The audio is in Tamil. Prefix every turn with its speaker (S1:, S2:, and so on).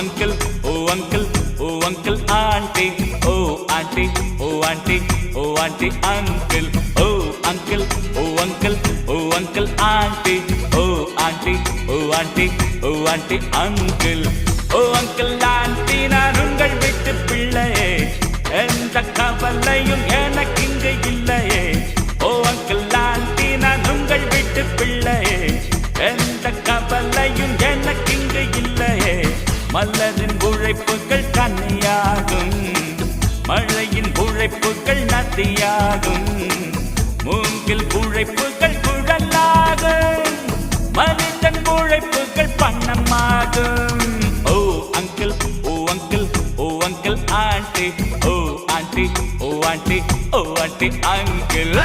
S1: uncle, oh uncle, oh uncle, auntie, oh auntie, oh auntie, oh auntie, uncle, oh uncle, oh uncle, oh uncle, auntie, oh auntie, oh auntie, oh auntie, uncle, oh uncle, auntie, நான் உங்கள் வீட்டு பிள்ளையே, எந்த கவலையும் எனக்கு இங்கு இல்லையே. ஓ அங்கிள் ஆண்டி, நான் உங்கள் வீட்டு பிள்ளையே, எந்த கவலையும் எனக்கு இங்கு இல்லையே. மலரின் உழைப்புகள் கன்னியாகும், மழையின் உழைப்புகள் நதியாகும், மூங்கில் உழைப்புகள் குழலாகும், மனிதன் உழைப்புகள் பணமாகும். ஓ அங்கிள், ஓ அங்கிள், ஓ அங்கிள் ஆண்டி, ஓ ஆண்டி, ஓ ஆண்டி, ஓ ஆண்டி, அங்கிள்.